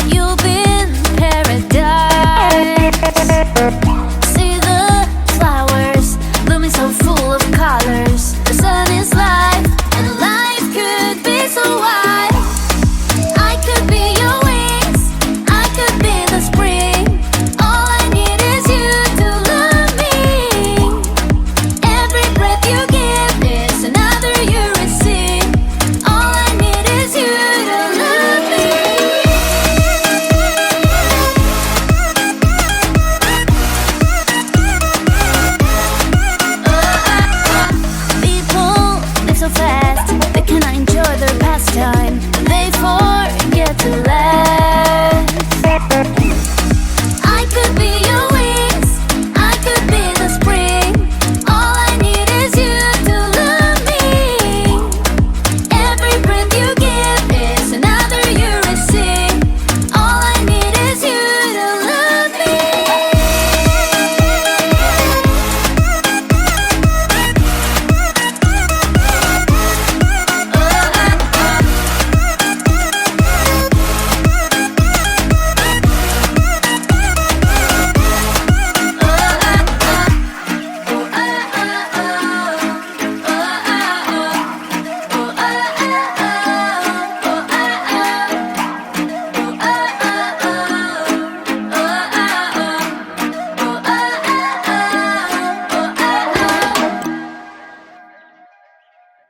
You'll be in paradise. See the flowers blooming so full of colors. The sun is life, and life could be so wide. I could be your wings, I could be the spring. All I need is you to love me. Every breath you give is another you receive. All I need is you to love me. So fast, they cannot enjoy their pastime. They forget to laugh. I could be your wings, I could be the spring. All I need is you to love me. Every breath you give is another you receive. All I need is you to love me.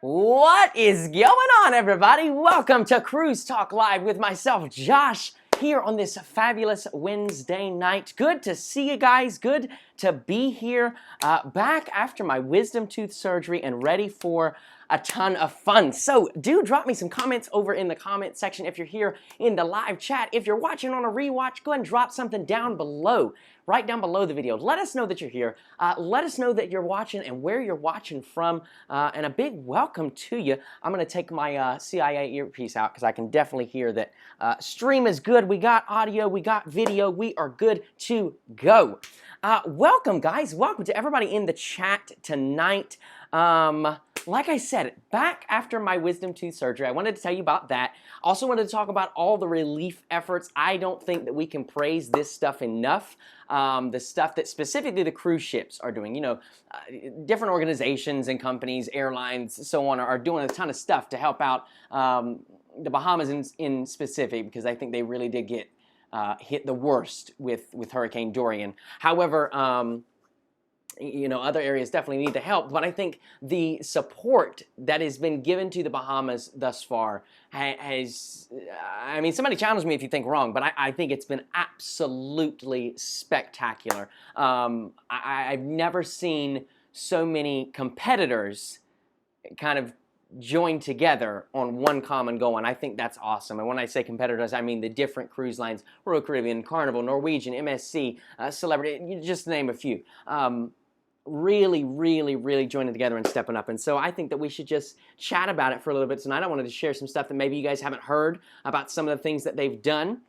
What is going on, everybody? Welcome to Cruise Talk Live with myself, Josh, here on this fabulous Wednesday night. Good to see you guys. Good to be here back after my wisdom tooth surgery and ready for a ton of fun. So do drop me some comments over in the comment section if you're here in the live chat. If you're watching on a rewatch, go ahead and drop something down below, right down below the video. Let us know that you're here. Let us know that you're watching and where you're watching from. And a big welcome to you. I'm going to take my CIA earpiece out because I can definitely hear that stream is good. We got audio, we got video. We are good to go. Welcome, guys. Welcome to everybody in the chat tonight. Like I said, back after my wisdom tooth surgery, I wanted to tell you about that. Also wanted to talk about all the relief efforts. I don't think that we can praise this stuff enough. The stuff that specifically the cruise ships are doing. You know, different organizations and companies, airlines, so on, are doing a ton of stuff to help out the Bahamas in specific, because I think they really did get hit the worst with Hurricane Dorian. However, you know, other areas definitely need the help, but I think the support that has been given to the Bahamas thus far has, I mean, somebody challenge me if you think wrong, but I think it's been absolutely spectacular. I've never seen so many competitors kind of join together on one common goal, and I think that's awesome. And when I say competitors, I mean the different cruise lines: Royal Caribbean, Carnival, Norwegian, MSC, Celebrity, just to name a few. Really joining together and stepping up. And so I think that we should just chat about it for a little bit tonight. I wanted to share some stuff that maybe you guys haven't heard about, some of the things that they've done,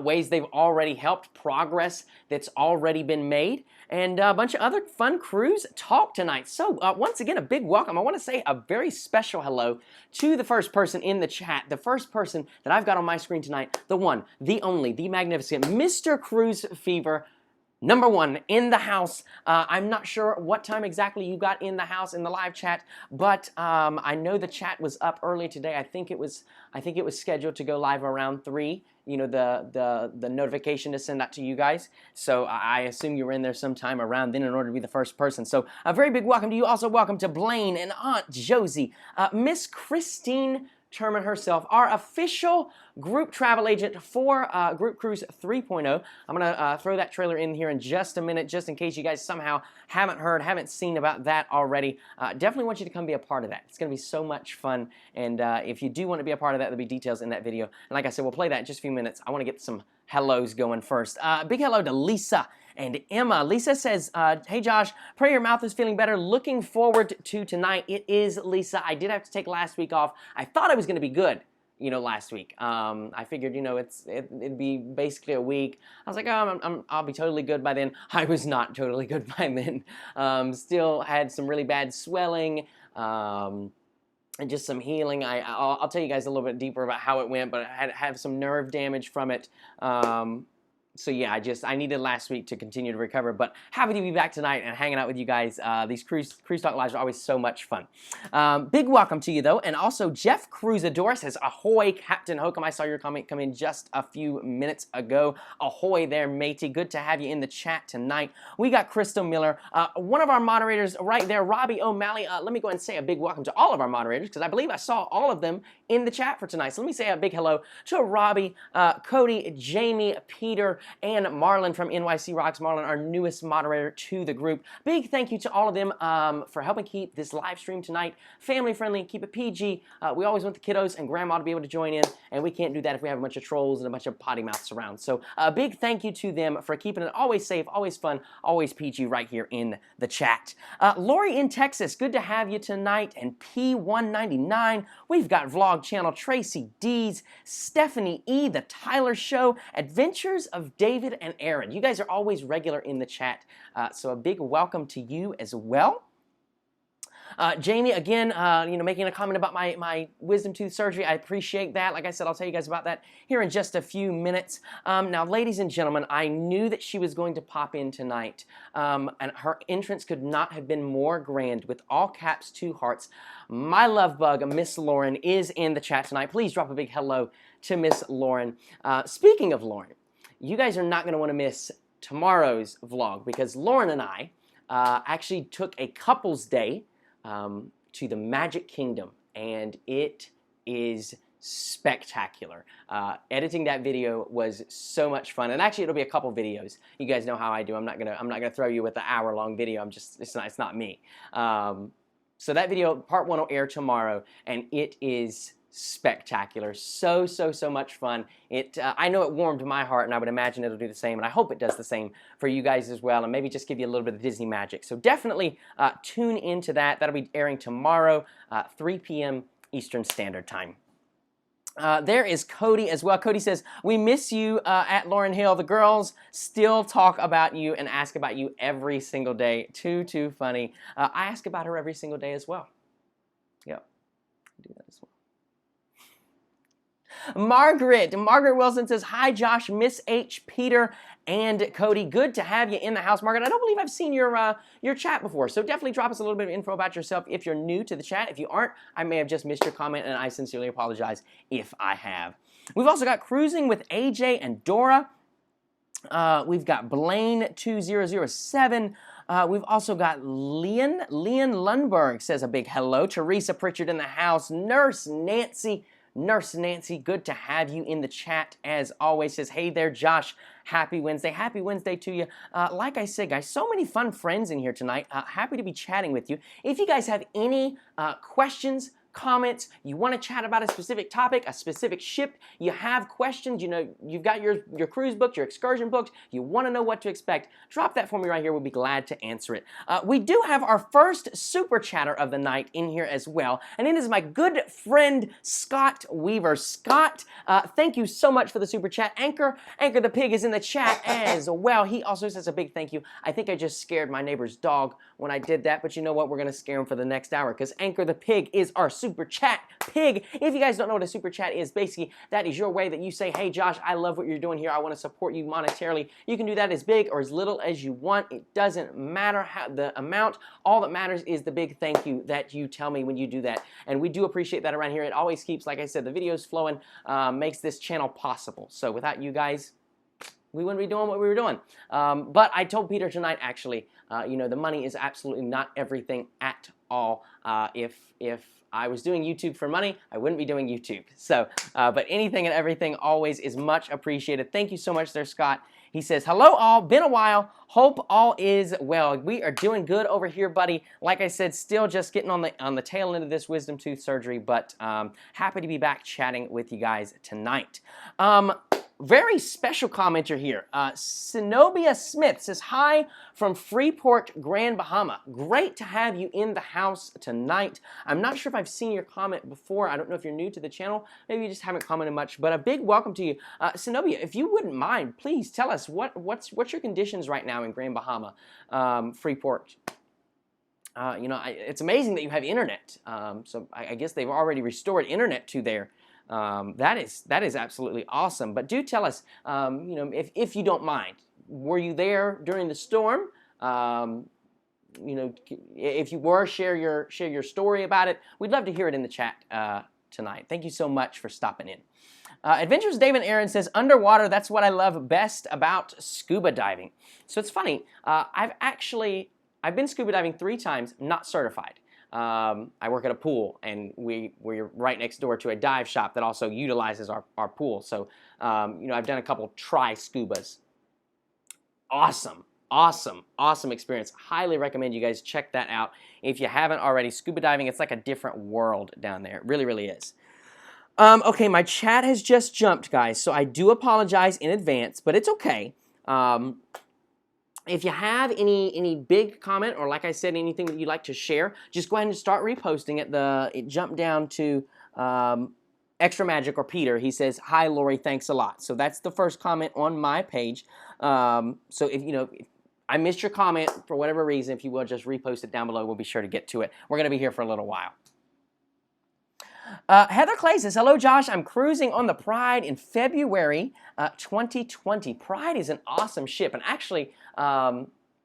ways they've already helped, progress that's already been made, and a bunch of other fun cruise talk tonight. So once again, a big welcome. I want to say a very special hello to the first person in the chat, the first person that I've got on my screen tonight, the one, the only, the magnificent Mr. Cruise Fever #1 in the house. I'm not sure what time exactly you got in the house in the live chat, but I know the chat was up early today. I think it was scheduled to go live around 3. You know, the notification to send that to you guys. So I assume you were in there sometime around then in order to be the first person. So a very big welcome to you. Also welcome to Blaine and Aunt Josie, Miss Christine Terman herself, our official group travel agent for Group Cruise 3.0. I'm going to throw that trailer in here in just a minute, just in case you guys somehow haven't heard, haven't seen about that already. Definitely want you to come be a part of that. It's going to be so much fun, and if you do want to be a part of that, there'll be details in that video. And like I said, we'll play that in just a few minutes. I want to get some hellos going first. Big hello to Lisa and Emma. Lisa says, hey Josh, pray your mouth is feeling better. Looking forward to tonight. It is, Lisa. I did have to take last week off. I thought I was going to be good, you know, last week. I figured, you know, it'd be basically a week. I was like, oh, I'll be totally good by then. I was not totally good by then. Still had some really bad swelling. And just some healing. I'll tell you guys a little bit deeper about how it went, but I had some nerve damage from it. So yeah, I needed last week to continue to recover, but happy to be back tonight and hanging out with you guys. These Cruise Talk Lives are always so much fun. Big welcome to you though, and also Jeff Cruzador says, ahoy, Captain Hokum. I saw your comment come in just a few minutes ago. Ahoy there, matey. Good to have you in the chat tonight. We got Crystal Miller, one of our moderators right there, Robbie O'Malley. Let me go ahead and say a big welcome to all of our moderators, because I believe I saw all of them in the chat for tonight. So let me say a big hello to Robbie, Cody, Jamie, Peter, and Marlon from NYC Rocks. Marlon, our newest moderator to the group. Big thank you to all of them for helping keep this live stream tonight family friendly, keep it PG. We always want the kiddos and grandma to be able to join in, and we can't do that if we have a bunch of trolls and a bunch of potty mouths around. So a big thank you to them for keeping it always safe, always fun, always PG right here in the chat. Lori in Texas, good to have you tonight. And P199, we've got Vlog Channel, Tracy Dees, Stephanie E, The Tyler Show, Adventures of David and Aaron. You guys are always regular in the chat, so a big welcome to you as well. Jamie, again, you know, making a comment about my wisdom tooth surgery. I appreciate that. Like I said, I'll tell you guys about that here in just a few minutes. Now, ladies and gentlemen, I knew that she was going to pop in tonight, and her entrance could not have been more grand. With all caps, 2 hearts. My love bug, Miss Lauren, is in the chat tonight. Please drop a big hello to Miss Lauren. Speaking of Lauren, you guys are not going to want to miss tomorrow's vlog, because Lauren and I actually took a couple's day to the Magic Kingdom, and it is spectacular. Editing that video was so much fun, and actually it'll be a couple videos. You guys know how I do. I'm not gonna throw you with the hour-long video. It's not me. So that video, part 1, will air tomorrow, and it is spectacular. So much fun. I know it warmed my heart, and I would imagine it'll do the same, and I hope it does the same for you guys as well, and maybe just give you a little bit of Disney magic. So definitely tune into that. That'll be airing tomorrow, 3 p.m. Eastern Standard Time. There is Cody as well. Cody says, we miss you at Lauryn Hill. The girls still talk about you and ask about you every single day. Too funny. I ask about her every single day as well. Yep, I do that as well. Margaret Wilson says, hi Josh, Miss H, Peter, and Cody. Good to have you in the house. Margaret, I don't believe I've seen your chat before, so definitely drop us a little bit of info about yourself if you're new to the chat. If you aren't, I may have just missed your comment, and I sincerely apologize if I have. We've also got Cruising with AJ and Dora. We've got Blaine2007. We've also got Leon Lundberg says a big hello. Teresa Pritchard in the house. Nurse Nancy, good to have you in the chat as always. Says, hey there, Josh. Happy Wednesday. Happy Wednesday to you. Like I said, guys, so many fun friends in here tonight. Happy to be chatting with you. If you guys have any questions, comments, you want to chat about a specific topic, a specific ship, you have questions, you know, you've got your cruise booked, your excursion booked, you want to know what to expect, drop that for me right here. We'll be glad to answer it. We do have our first super chatter of the night in here as well, and it is my good friend Scott Weaver. Scott, thank you so much for the super chat. Anchor the Pig is in the chat as well. He also says a big thank you. I think I just scared my neighbor's dog when I did that, but you know what? We're going to scare him for the next hour, because Anchor the Pig is our super chat pig. If you guys don't know what a super chat is, basically that is your way that you say, hey Josh, I love what you're doing here. I want to support you monetarily. You can do that as big or as little as you want. It doesn't matter how the amount. All that matters is the big thank you that you tell me when you do that. And we do appreciate that around here. It always keeps, like I said, the videos flowing, makes this channel possible. So without you guys, we wouldn't be doing what we were doing. But I told Peter tonight, actually, you know, the money is absolutely not everything at all. If I was doing YouTube for money, I wouldn't be doing YouTube. So, but anything and everything always is much appreciated. Thank you so much there, Scott. He says, hello all, been a while, hope all is well. We are doing good over here, buddy. Like I said, still just getting on the tail end of this wisdom tooth surgery, but happy to be back chatting with you guys tonight. very special commenter here. Zenobia Smith says, hi from Freeport, Grand Bahama. Great to have you in the house tonight. I'm not sure if I've seen your comment before. I don't know if you're new to the channel. Maybe you just haven't commented much, but a big welcome to you. Zenobia, if you wouldn't mind, please tell us what's your conditions right now in Grand Bahama, Freeport. It's amazing that you have internet. So I guess they've already restored internet to there. That is absolutely awesome. But do tell us, if you don't mind, were you there during the storm? If you were, share your story about it. We'd love to hear it in the chat tonight. Thank you so much for stopping in. Adventures David Aaron says, underwater, that's what I love best about scuba diving. So it's funny, I've been scuba diving 3 times, not certified. I work at a pool, and we're right next door to a dive shop that also utilizes our pool. So, I've done a couple tri-scubas. Awesome experience. Highly recommend you guys check that out. If you haven't already, scuba diving, it's like a different world down there. It really, really is. Okay, my chat has just jumped, guys, so I do apologize in advance, but it's okay. If you have any big comment, or like I said, anything that you'd like to share, just go ahead and start reposting it. It jumped down to Extra Magic or Peter. He says, hi, Lori, thanks a lot. So that's the first comment on my page. So if I missed your comment for whatever reason, if you will, just repost it down below. We'll be sure to get to it. We're going to be here for a little while. Heather Clay says, hello, Josh. I'm cruising on the Pride in February 2020. Pride is an awesome ship. And actually,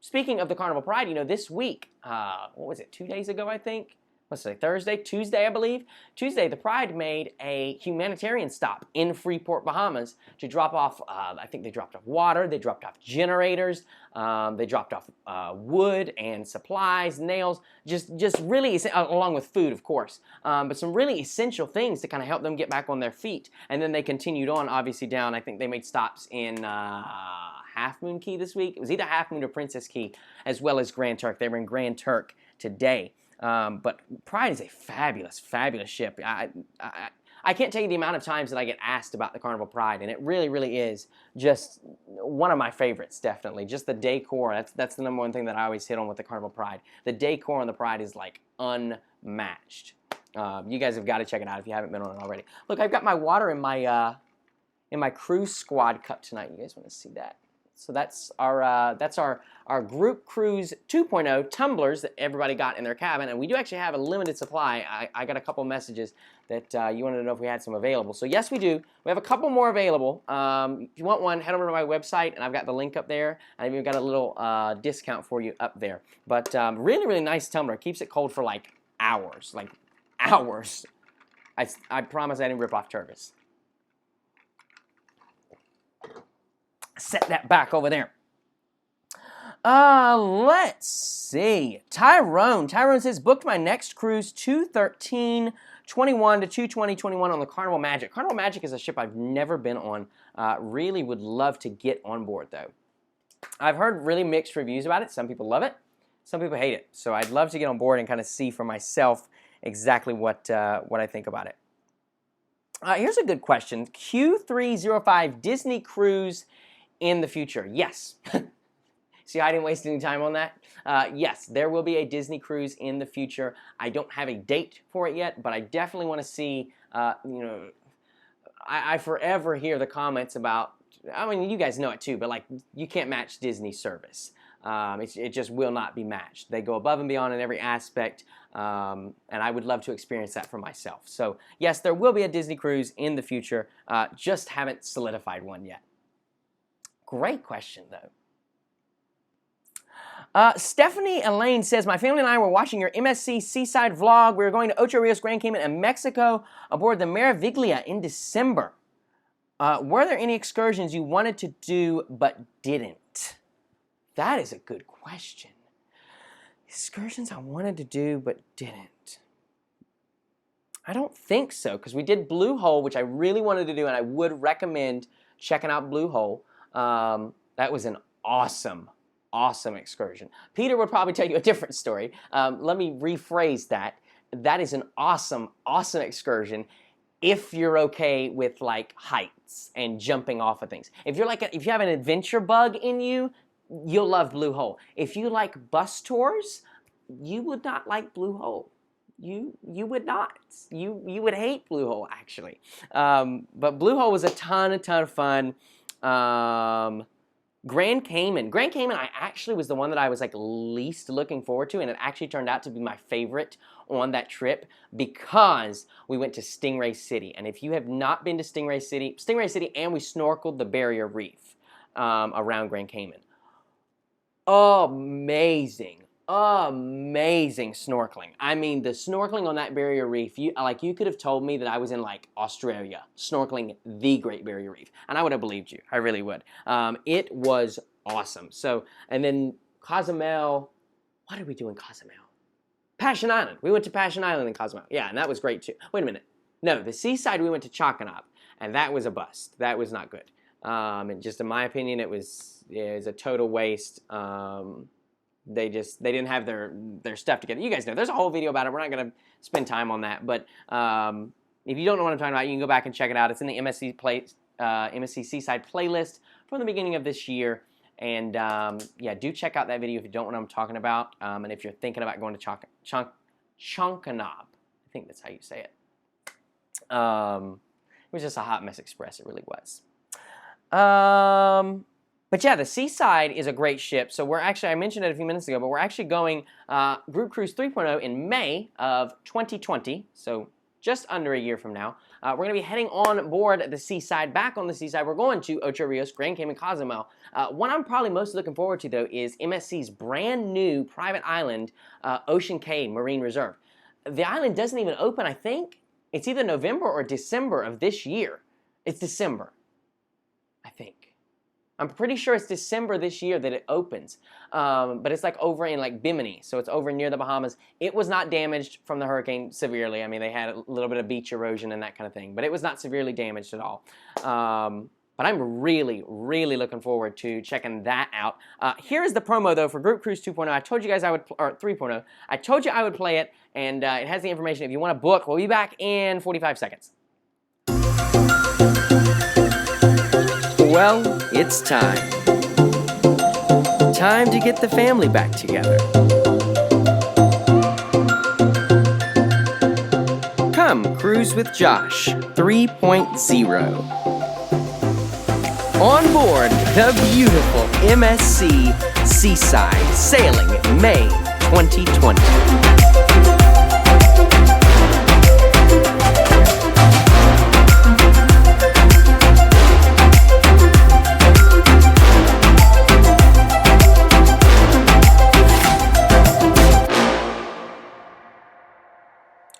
speaking of the Carnival Pride, this week, what was it, 2 days ago, I think? What's it, Tuesday, I believe? Tuesday, the Pride made a humanitarian stop in Freeport, Bahamas to drop off, I think they dropped off water, they dropped off generators, they dropped off wood and supplies, nails, just really, along with food, of course, but some really essential things to kind of help them get back on their feet. And then they continued on, obviously, down. I think they made stops in Half Moon Key this week. It was either Half Moon or Princess Key, as well as Grand Turk. They were in Grand Turk today. But Pride is a fabulous ship. I can't tell you the amount of times that I get asked about the Carnival Pride, and it really, really is just one of my favorites, definitely. Just the decor, that's the number one thing that I always hit on with the Carnival Pride. The decor on the Pride is like unmatched. You guys have got to check it out if you haven't been on it already. Look, I've got my water in my cruise squad cup tonight. You guys want to see that? So that's our group cruise 2.0 tumblers that everybody got in their cabin, and we do actually have a limited supply. I got a couple messages that you wanted to know if we had some available. So yes, we do. We have a couple more available. If you want one, head over to my website, and I've got the link up there. I've even got a little discount for you up there. But really, really nice tumbler. Keeps it cold for like hours, I promise I didn't rip off Turvis. Set that back over there. Let's see. Tyrone says, booked my next cruise 2/13/21 to 2/20/21 on the Carnival Magic. Carnival Magic is a ship I've never been on. Really would love to get on board, though. I've heard really mixed reviews about it. Some people love it. Some people hate it. So I'd love to get on board and kind of see for myself exactly what I think about it. Here's a good question. Q305 Disney Cruise in the future. Yes. See, I didn't waste any time on that. Yes, there will be a Disney cruise in the future. I don't have a date for it yet, but I definitely want to see, I forever hear the comments about, I mean, you guys know it too, but like, you can't match Disney service. It just will not be matched. They go above and beyond in every aspect, and I would love to experience that for myself. So yes, there will be a Disney cruise in the future, just haven't solidified one yet. Great question, though. Stephanie Elaine says, my family and I were watching your MSC Seaside vlog. We were going to Ocho Rios, Grand Cayman, and Mexico aboard the Meraviglia in December. Were there any excursions you wanted to do but didn't? That is a good question. Excursions I wanted to do but didn't. I don't think so, because we did Blue Hole, which I really wanted to do, and I would recommend checking out Blue Hole. That was an awesome excursion. Peter would probably tell you a different story. Let me rephrase that. That is an awesome excursion. if you're okay with like heights and jumping off of things. If you have an adventure bug in you, you'll love Blue Hole. If you like bus tours, you would not like Blue Hole. You would not. You would hate Blue Hole actually. But Blue Hole was a ton of fun. Grand Cayman I actually was the one that I was like least looking forward to, and it actually turned out to be my favorite on that trip because we went to Stingray City. And if you have not been to Stingray City, and we snorkeled the barrier reef around Grand Cayman. Amazing snorkeling. I mean, the snorkeling on that barrier reef, you could have told me that I was in like Australia snorkeling the Great Barrier Reef, and I would have believed you. I really would. It was awesome. So, and then Cozumel, what did we do in Cozumel? Passion Island. We went to Passion Island in Cozumel. Yeah, and that was great too. Wait a minute. No, the seaside we went to Chakanab, and that was a bust. That was not good. And just in my opinion, it was a total waste. They didn't have their stuff together. You guys know, there's a whole video about it. We're not going to spend time on that. But if you don't know what I'm talking about, you can go back and check it out. It's in the MSC Seaside playlist from the beginning of this year. And yeah, do check out that video if you don't know what I'm talking about. And if you're thinking about going to Chakanab, I think that's how you say it. It was just a hot mess express. It really was. But yeah, the Seaside is a great ship. So we're actually, I mentioned it a few minutes ago, but we're actually going Group Cruise 3.0 in May of 2020. So just under a year from now. We're going to be heading on board the Seaside. Back on the Seaside, we're going to Ocho Rios, Grand Cayman, Cozumel. What I'm probably most looking forward to, though, is MSC's brand new private island, Ocean Cay Marine Reserve. The island doesn't even open, I think. It's either November or December of this year. It's December, I think. I'm pretty sure it's December this year that it opens, but it's like over in like Bimini, so it's over near the Bahamas. It was not damaged from the hurricane severely. I mean, they had a little bit of beach erosion and that kind of thing, but it was not severely damaged at all. But I'm really looking forward to checking that out. Here is the promo though for Group Cruise 2.0. I told you guys I would, or 3.0. I told you I would play it, and it has the information. If you want to book, we'll be back in 45 seconds. Well, it's time. Time to get the family back together. Come cruise with Josh 3.0. On board the beautiful MSC Seaside, sailing May 2020.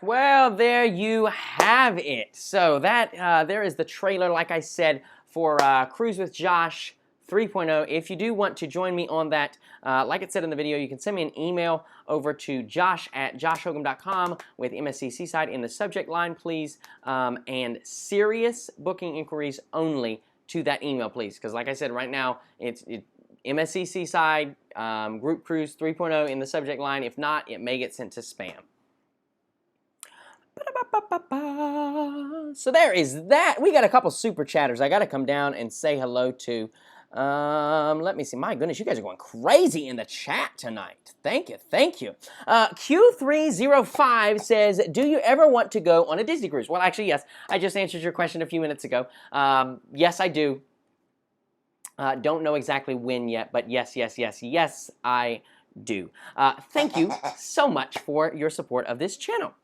Well, there you have it. So that there is the trailer, like I said, for Cruise with Josh 3.0. If you do want to join me on that, like it said in the video, you can send me an email over to josh@joshhogan.com with MSC Seaside in the subject line, please, and serious booking inquiries only to that email, please, because like I said, right now, it's MSC Seaside, Group Cruise 3.0 in the subject line. If not, it may get sent to spam. So there is that. We got a couple super chatters I got to come down and say hello to. Let me see. My goodness, you guys are going crazy in the chat tonight. Thank you, thank you. Q305 says, do you ever want to go on a Disney cruise? Well, actually, yes. I just answered your question a few minutes ago. Yes, I do. Don't know exactly when yet, but yes, I do. Thank you so much for your support of this channel.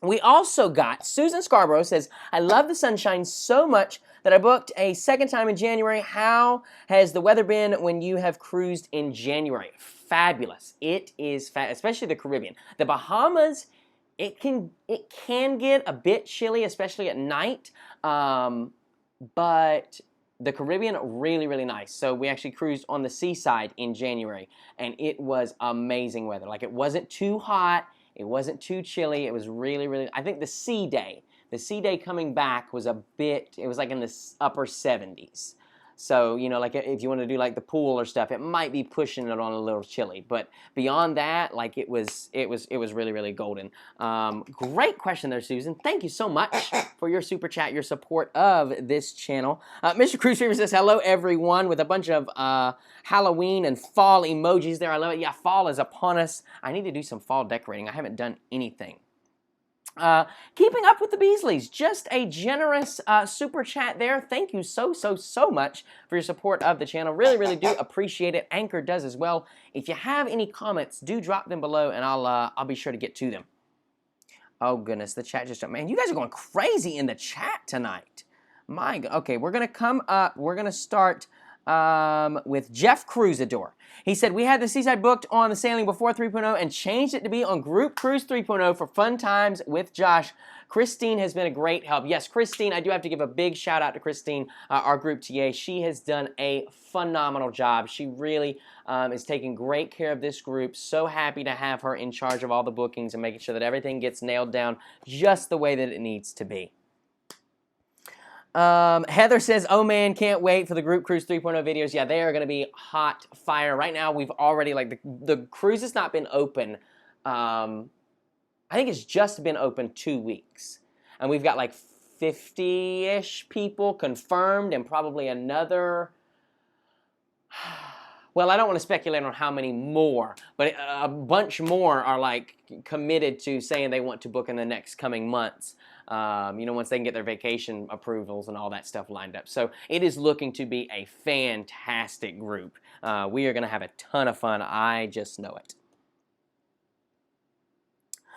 We also got Susan Scarborough says, I love the sunshine so much that I booked a second time in January. How has the weather been when you have cruised in January? Fabulous. It is, especially the Caribbean. The Bahamas, it can get a bit chilly, especially at night, but the Caribbean, really nice. So we actually cruised on the seaside in January, and it was amazing weather. Like, it wasn't too hot. It wasn't too chilly. It was really, I think the sea day coming back was a bit, it was like in the upper 70s. So, you know, like if you want to do like the pool or stuff, it might be pushing it on a little chilly. But beyond that, like it was really, really golden. Great question there, Susan. Thank you so much for your super chat, your support of this channel. Mr. Cruise Fever says, hello everyone, with a bunch of Halloween and fall emojis there. I love it. Yeah, fall is upon us. I need to do some fall decorating. I haven't done anything. Keeping up with the Beasleys, just a generous super chat there. Thank you so much for your support of the channel. Really, really do appreciate it. Anchor does as well. If you have any comments, do drop them below, and I'll be sure to get to them. Oh goodness, the chat just jumped. Man, you guys are going crazy in the chat tonight. My God. Okay, we're gonna come up. We're gonna start with Jeff Cruzador. He said, we had the Seaside booked on the Sailing Before 3.0 and changed it to be on Group Cruise 3.0 for fun times with Josh. Christine has been a great help. Yes, Christine, I do have to give a big shout out to Christine, our group TA. She has done a phenomenal job. She really is taking great care of this group. So happy to have her in charge of all the bookings and making sure that everything gets nailed down just the way that it needs to be. Heather says, oh man, can't wait for the Group Cruise 3.0 videos. Yeah, they are going to be hot fire. Right now, we've already, like, the cruise has not been open. I think it's just been open 2 weeks. And we've got like 50-ish people confirmed and probably another... Well, I don't want to speculate on how many more, but a bunch more are like committed to saying they want to book in the next coming months. You know, once they can get their vacation approvals and all that stuff lined up. So it is looking to be a fantastic group. We are going to have a ton of fun. I just know it.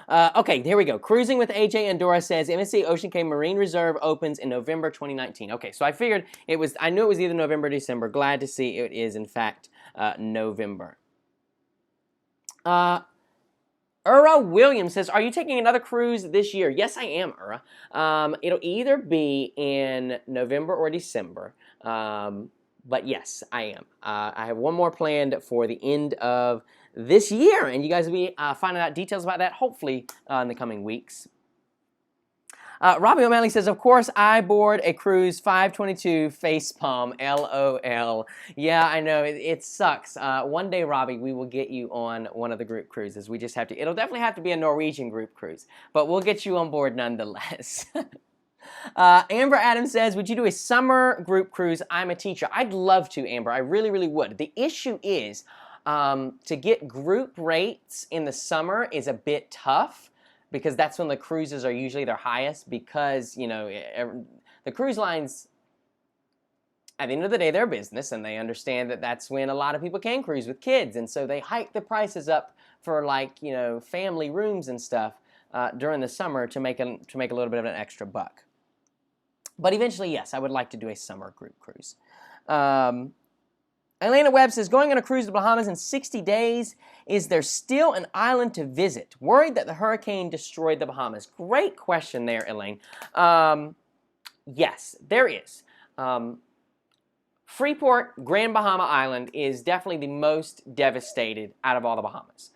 Okay, here we go. Cruising with AJ and Dora says, MSC Ocean Cay Marine Reserve opens in November 2019. Okay, so I figured it was, I knew it was either November or December. Glad to see it is, in fact, November. Ura Williams says, are you taking another cruise this year? Yes, I am, Ura. It'll either be in November or December. But yes, I am. I have one more planned for the end of this year, and you guys will be finding out details about that, hopefully, in the coming weeks. Robbie O'Malley says, of course, I board a cruise 522 facepalm, LOL. Yeah, I know, it sucks. One day, Robbie, we will get you on one of the group cruises. We just have to, it'll definitely have to be a Norwegian group cruise, but we'll get you on board nonetheless. Amber Adams says, would you do a summer group cruise? I'm a teacher. I'd love to, Amber. I really, really would. The issue is, to get group rates in the summer is a bit tough, because that's when the cruises are usually their highest, because, you know, the cruise lines, at the end of the day, they're business, and they understand that that's when a lot of people can cruise with kids, and so they hike the prices up for, like, you know, family rooms and stuff during the summer to make a little bit of an extra buck. But eventually, yes, I would like to do a summer group cruise. Elena Webb says, going on a cruise to the Bahamas in 60 days, is there still an island to visit? Worried that the hurricane destroyed the Bahamas. Great question there, Elaine. Yes, there is. Freeport, Grand Bahama Island is definitely the most devastated out of all the Bahamas.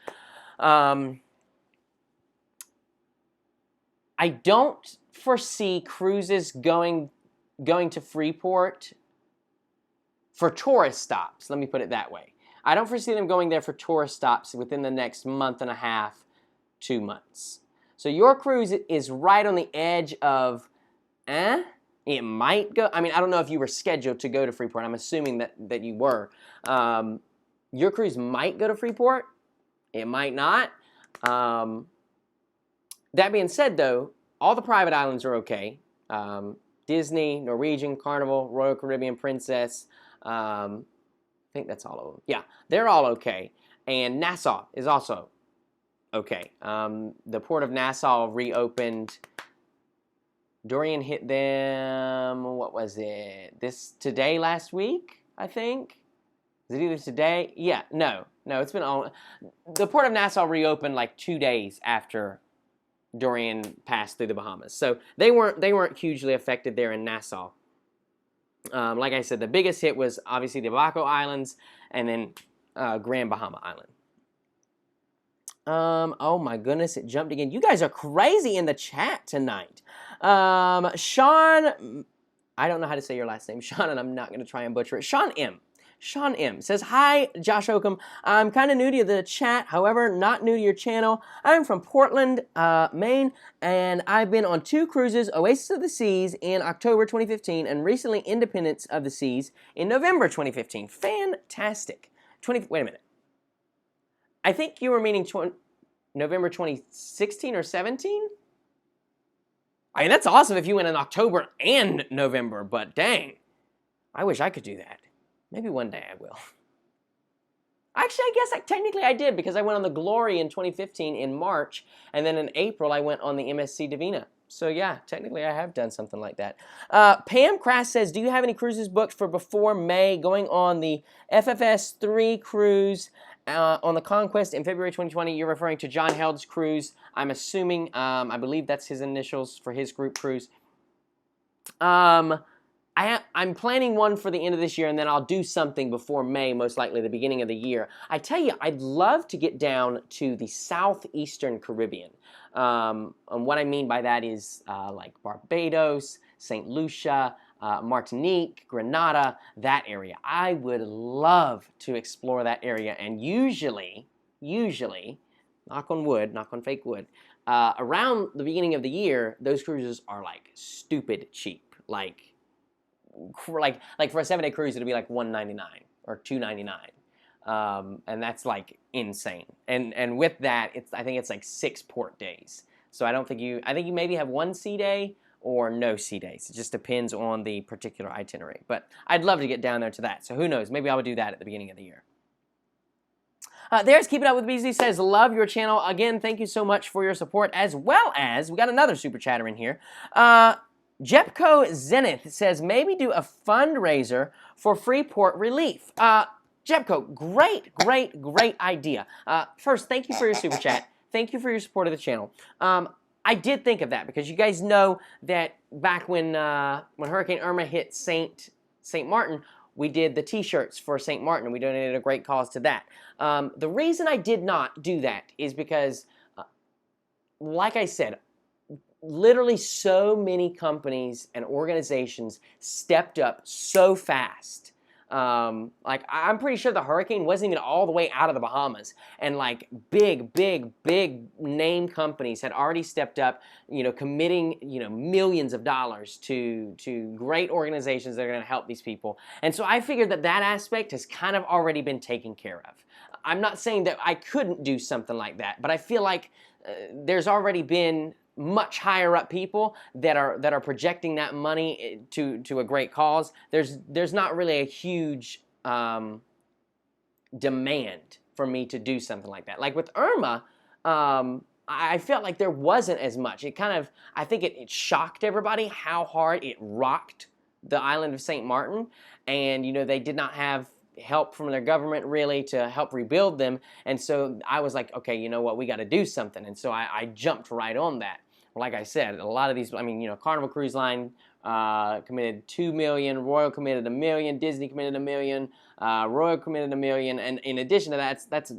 I don't foresee cruises going to Freeport for tourist stops, let me put it that way. I don't foresee them going there for tourist stops within the next month and a half, 2 months. So your cruise is right on the edge of, it might go. I mean, I don't know if you were scheduled to go to Freeport. I'm assuming that you were. Your cruise might go to Freeport. It might not. That being said, though, all the private islands are okay. Disney, Norwegian, Carnival, Royal Caribbean, Princess, I think that's all of them. Yeah, they're all okay. And Nassau is also okay. The port of Nassau reopened. Dorian hit them, what was it? Today, last week, I think? Is it either today? Yeah, no, it's been all. The port of Nassau reopened like 2 days after Dorian passed through the Bahamas. So they weren't hugely affected there in Nassau. Like I said, the biggest hit was obviously the Abaco Islands and then Grand Bahama Island. Oh my goodness, it jumped again. You guys are crazy in the chat tonight. Sean I don't know how to say your last name, Sean, and I'm not going to try and butcher it. Sean M. Sean M. says, hi, Josh Oakham. I'm kind of new to the chat, however, not new to your channel. I'm from Portland, Maine, and I've been on 2 cruises, Oasis of the Seas in October 2015, and recently Independence of the Seas in November 2015. Fantastic. Wait a minute. I think you were meaning November 2016 or 17? I mean, that's awesome if you went in October and November, but dang, I wish I could do that. Maybe one day I will. Actually, I guess technically I did, because I went on the Glory in 2015 in March, and then in April I went on the MSC Divina. So yeah, technically I have done something like that. Pam Crass says, do you have any cruises booked for before May, going on the FFS 3 cruise on the Conquest in February 2020? You're referring to John Held's cruise, I'm assuming. I believe that's his initials for his group cruise. I'm planning one for the end of this year, and then I'll do something before May, most likely the beginning of the year. I tell you, I'd love to get down to the southeastern Caribbean. And what I mean by that is like Barbados, St. Lucia, Martinique, Grenada, that area. I would love to explore that area, and usually, knock on wood, knock on fake wood, around the beginning of the year, those cruises are like stupid cheap. Like for a 7-day cruise, it'll be like $199 or $299, and that's like insane. And with that, I think it's like 6 port days. So I think you maybe have 1 sea day or no sea days. It just depends on the particular itinerary. But I'd love to get down there to that. So who knows? Maybe I would do that at the beginning of the year. There's Keep It Up with BZ says, love your channel. Again, thank you so much for your support, as well as we got another super chatter in here. Jepco Zenith says, maybe do a fundraiser for Freeport relief. Jepco, great idea. First, thank you for your super chat. Thank you for your support of the channel. I did think of that, because you guys know that back when Hurricane Irma hit St. Martin, we did the t-shirts for St. Martin, and we donated a great cause to that. The reason I did not do that is because, like I said, literally so many companies and organizations stepped up so fast. Like, I'm pretty sure the hurricane wasn't even all the way out of the Bahamas, and like big name companies had already stepped up, committing, millions of dollars to great organizations that are going to help these people. And so I figured that aspect has kind of already been taken care of. I'm not saying that I couldn't do something like that, but I feel like there's already been much higher up people that are projecting that money to a great cause. There's not really a huge demand for me to do something like that. Like with Irma, I felt like there wasn't as much. I think it shocked everybody how hard it rocked the island of St. Martin, and they did not have help from their government really to help rebuild them. And so I was like, okay, you know what, we got to do something. And so I jumped right on that. Like I said, a lot of these, Carnival Cruise Line committed $2 million, Royal committed $1 million, Disney committed $1 million, Royal committed $1 million, and in addition to that, that's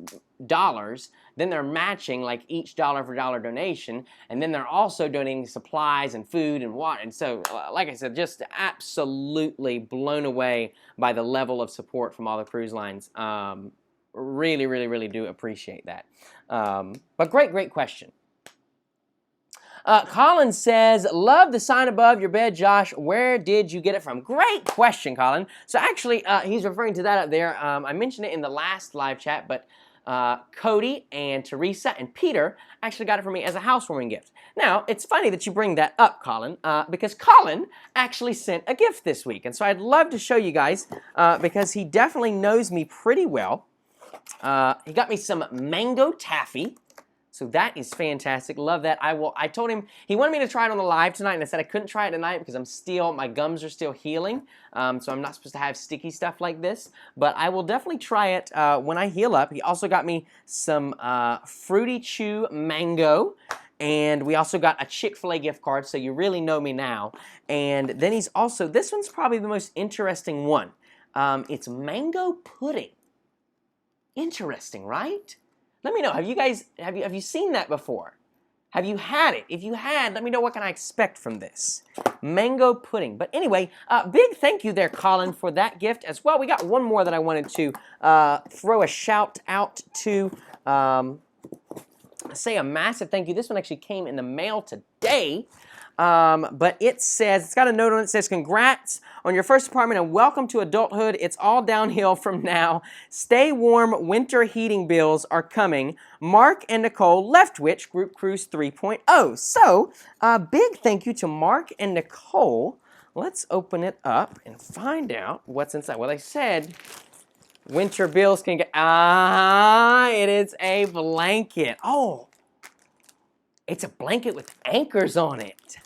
dollars. Then they're matching like each dollar for dollar donation, and then they're also donating supplies and food and water. And so, like I said, just absolutely blown away by the level of support from all the cruise lines. Really do appreciate that. But great question. Colin says, love the sign above your bed, Josh. Where did you get it from? Great question, Colin. So actually, he's referring to that up there. I mentioned it in the last live chat, but Cody and Teresa and Peter actually got it for me as a housewarming gift. Now, it's funny that you bring that up, Colin, because Colin actually sent a gift this week. And so I'd love to show you guys, because he definitely knows me pretty well. He got me some mango taffy. So that is fantastic. Love that. I told him, he wanted me to try it on the live tonight, and I said I couldn't try it tonight because my gums are still healing. So I'm not supposed to have sticky stuff like this. But I will definitely try it when I heal up. He also got me some Fruity Chew Mango. And we also got a Chick-fil-A gift card, so you really know me now. And then he's also, this one's probably the most interesting one. It's mango pudding. Interesting, right? Let me know. Have you guys have you seen that before? Have you had it? If you had, let me know what can I expect from this. Mango pudding. But anyway, big thank you there, Colin, for that gift as well. We got one more that I wanted to throw a shout out to. Say a massive thank you. This one actually came in the mail today. But it says, it's got a note on it that says, congrats on your first apartment and welcome to adulthood. It's all downhill from now. Stay warm, winter heating bills are coming. Mark and Nicole Leftwich, Group Cruise 3.0. So, big thank you to Mark and Nicole. Let's open it up and find out what's inside. Well, they said winter bills can get, it is a blanket. Oh, it's a blanket with anchors on it.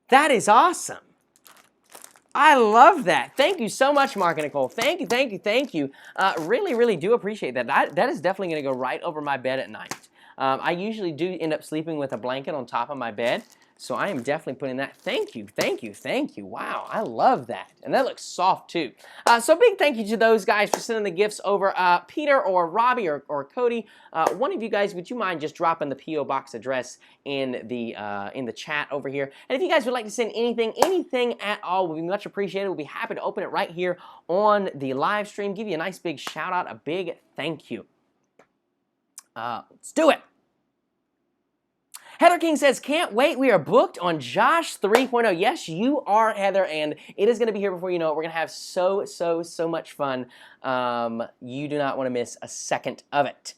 That is awesome. I love that. Thank you so much, Mark and Nicole. Thank you, thank you, thank you. Really, really do appreciate that. That is definitely going to go right over my bed at night. I usually do end up sleeping with a blanket on top of my bed, so I am definitely putting that. Thank you, thank you, thank you. Wow, I love that. And that looks soft, too. So big thank you to those guys for sending the gifts over. Peter or Robbie or Cody, one of you guys, would you mind just dropping the P.O. Box address in the chat over here? And if you guys would like to send anything at all, would be much appreciated. We'll be happy to open it right here on the live stream. Give you a nice big shout out, a big thank you. Let's do it. Heather King says, can't wait. We are booked on Josh 3.0. Yes, you are, Heather, and it is going to be here before you know it. We're going to have so much fun. You do not want to miss a second of it.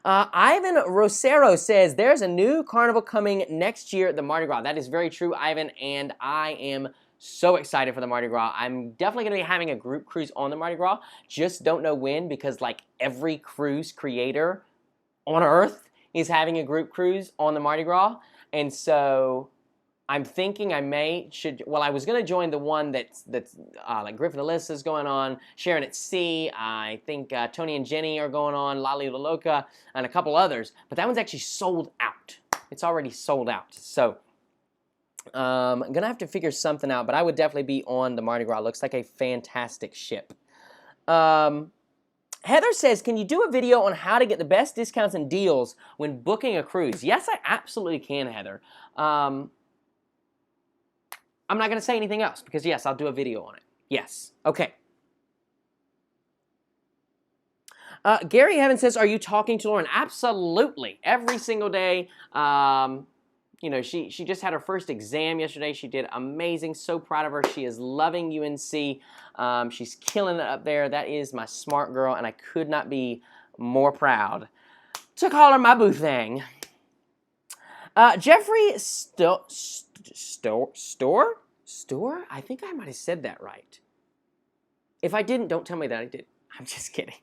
Ivan Rosero says, there's a new carnival coming next year at the Mardi Gras. That is very true, Ivan, and I am so excited for the Mardi Gras. I'm definitely going to be having a group cruise on the Mardi Gras. Just don't know when, because like every cruise creator on Earth is having a group cruise on the Mardi Gras. And so I'm thinking I I was going to join the one that's like Griffin Alyssa's going on, Sharon at Sea, I think Tony and Jenny are going on, Lali La Loca, and a couple others. But that one's actually sold out. It's already sold out. So I'm going to have to figure something out, but I would definitely be on the Mardi Gras. Looks like a fantastic ship. Heather says, can you do a video on how to get the best discounts and deals when booking a cruise? Yes, I absolutely can, Heather. I'm not going to say anything else because, yes, I'll do a video on it. Yes. Okay. Gary Heaven says, are you talking to Lauren? Absolutely. Every single day. You know, she just had her first exam yesterday. She did amazing. So proud of her. She is loving UNC. She's killing it up there. That is my smart girl, and I could not be more proud to call her my boo thing. Jeffrey Store? I think I might have said that right. If I didn't, don't tell me that I did. I'm just kidding.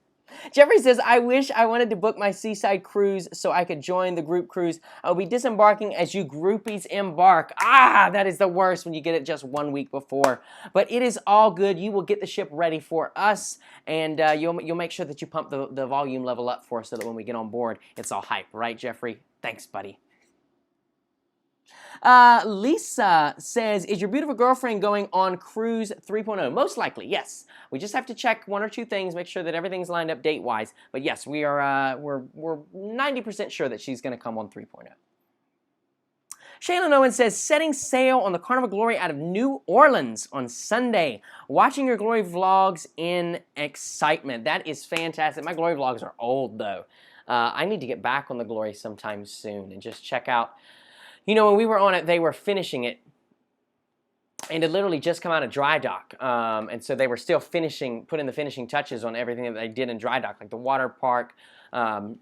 Jeffrey says, I wish I wanted to book my seaside cruise so I could join the group cruise. I'll be disembarking as you groupies embark. That is the worst when you get it just 1 week before. But it is all good. You will get the ship ready for us, and you'll make sure that you pump the volume level up for us so that when we get on board, it's all hype. Right, Jeffrey? Thanks, buddy. Lisa says, is your beautiful girlfriend going on Cruise 3.0? Most likely, yes. We just have to check one or two things, make sure that everything's lined up date-wise. But yes, we are, we're 90% sure that she's going to come on 3.0. Shaylin Owen says, setting sail on the Carnival Glory out of New Orleans on Sunday. Watching your Glory vlogs in excitement. That is fantastic. My Glory vlogs are old, though. I need to get back on the Glory sometime soon and just check out. You know, when we were on it, they were finishing it, and it literally just come out of dry dock, and so they were still putting the finishing touches on everything that they did in dry dock, like the water park, the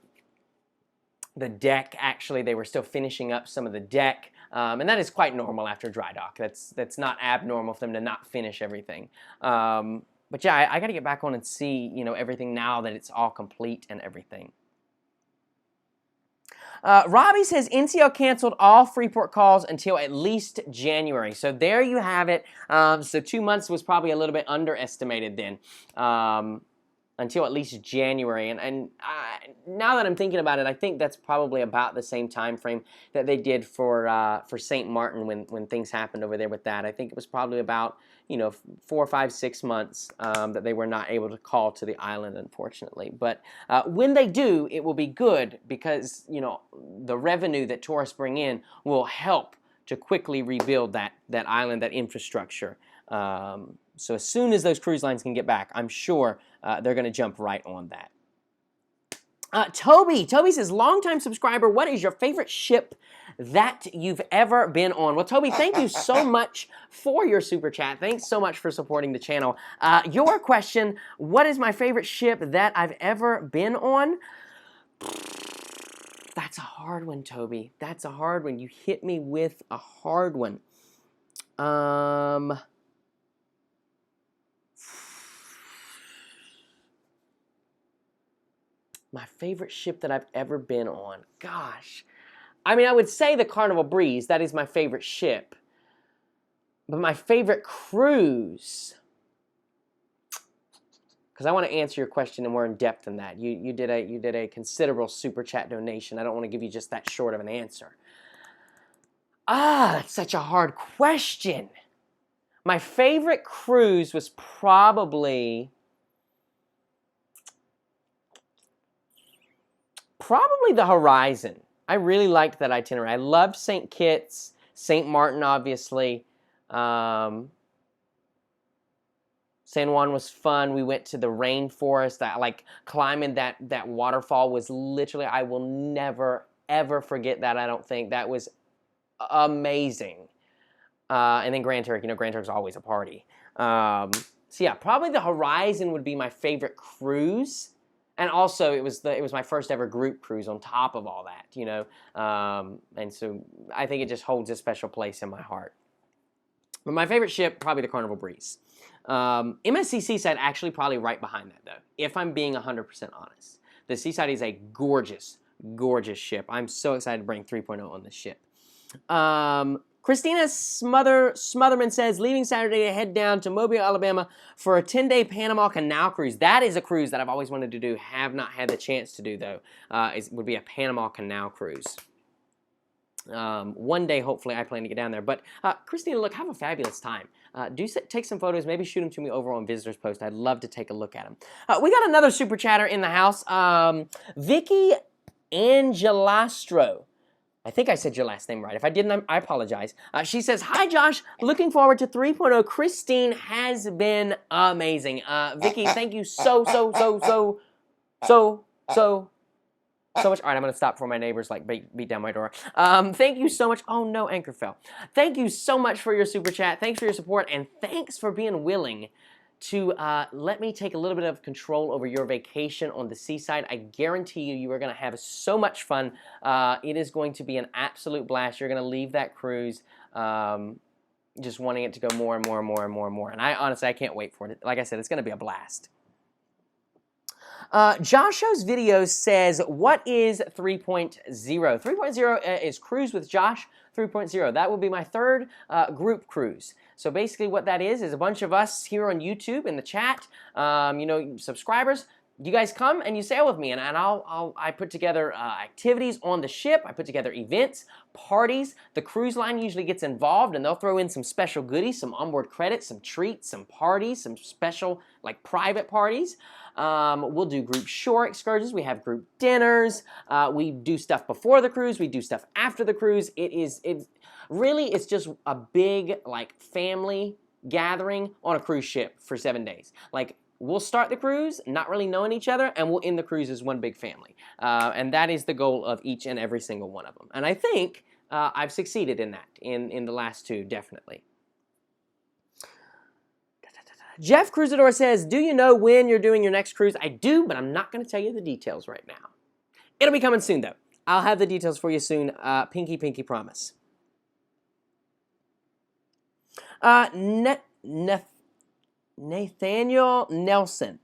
deck. Actually, they were still finishing up some of the deck, and that is quite normal after dry dock. That's not abnormal for them to not finish everything. But yeah, I got to get back on and see, you know, everything now that it's all complete and everything. Robbie says NCL canceled all Freeport calls until at least January. So there you have it. So 2 months was probably a little bit underestimated then. until at least January. And now that I'm thinking about it, I think that's probably about the same time frame that they did for St. Martin when things happened over there with that. I think it was probably about, you know, 4, 5, 6 months that they were not able to call to the island, unfortunately. But when they do, it will be good because, you know, the revenue that tourists bring in will help to quickly rebuild that island, that infrastructure. So as soon as those cruise lines can get back, I'm sure they're going to jump right on that. Toby says, longtime subscriber, what is your favorite ship that you've ever been on? Well, Toby, thank you so much for your super chat. Thanks so much for supporting the channel. Your question, what is my favorite ship that I've ever been on? That's a hard one, Toby. That's a hard one. You hit me with a hard one. My favorite ship that I've ever been on. Gosh. I mean, I would say the Carnival Breeze. That is my favorite ship. But my favorite cruise, because I want to answer your question more in depth than that. You did a considerable super chat donation. I don't want to give you just that short of an answer. That's such a hard question. My favorite cruise was probably the Horizon. I really liked that itinerary. I loved St. Kitts, St. Martin, obviously. San Juan was fun. We went to the rainforest. Like climbing that waterfall was literally, I will never, ever forget that, I don't think. That was amazing. And then Grand Turk. You know, Grand Turk's always a party. So yeah, probably the Horizon would be my favorite cruise. And also, it was my first ever group cruise on top of all that, you know. And so I think it just holds a special place in my heart. But my favorite ship, probably the Carnival Breeze. MSC Seaside actually probably right behind that, though, if I'm being 100% honest. The Seaside is a gorgeous, gorgeous ship. I'm so excited to bring 3.0 on this ship. Christina Smotherman says, leaving Saturday to head down to Mobile, Alabama for a 10-day Panama Canal cruise. That is a cruise that I've always wanted to do, have not had the chance to do, though. It would be a Panama Canal cruise. One day, hopefully, I plan to get down there. But, Christina, look, have a fabulous time. Do take some photos. Maybe shoot them to me over on Visitors Post. I'd love to take a look at them. We got another super chatter in the house. Vicky Angelastro. I think I said your last name right. If I didn't, I apologize. She says, hi, Josh. Looking forward to 3.0. Christine has been amazing. Vicky, thank you so much. All right, I'm going to stop before my neighbors like beat down my door. Thank you so much. Oh, no, anchor fell. Thank you so much for your super chat. Thanks for your support, and thanks for being willing to let me take a little bit of control over your vacation on the seaside. I guarantee you are going to have so much fun. It is going to be an absolute blast. You're going to leave that cruise just wanting it to go more and more and more and more and more. And honestly, I can't wait for it. Like I said, it's going to be a blast. Josho's video says, what is 3.0? 3.0 is Cruise with Josh 3.0. That will be my third group cruise. So basically what that is a bunch of us here on YouTube in the chat, you know, subscribers. You guys come and you sail with me, and I put together activities on the ship. I put together events, parties. The cruise line usually gets involved, and they'll throw in some special goodies, some onboard credits, some treats, some parties, some special like private parties. We'll do group shore excursions. We have group dinners. We do stuff before the cruise. We do stuff after the cruise. It's just a big like family gathering on a cruise ship for 7 days. Like, we'll start the cruise not really knowing each other, and we'll end the cruise as one big family. And that is the goal of each and every single one of them. And I think I've succeeded in that in the last two, definitely. Jeff Cruzador says, do you know when you're doing your next cruise? I do, but I'm not going to tell you the details right now. It'll be coming soon, though. I'll have the details for you soon. Pinky promise. Nathaniel Nelson.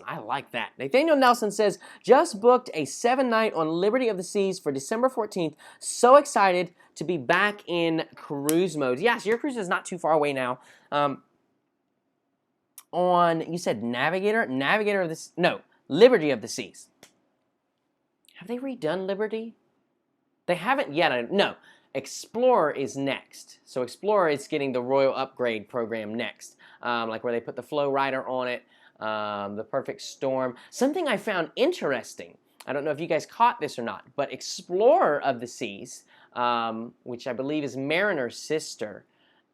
I like that. Nathaniel Nelson says, just booked a 7-night on Liberty of the Seas for December 14th. So excited to be back in cruise mode. Yes, your cruise is not too far away now. on, you said Navigator? Navigator of the, no, Liberty of the Seas. Have they redone Liberty? They haven't yet. No, Explorer is next. So Explorer is getting the Royal Upgrade program next, like where they put the Flow Rider on it, the Perfect Storm. Something I found interesting, I don't know if you guys caught this or not, but Explorer of the Seas, which I believe is Mariner's sister,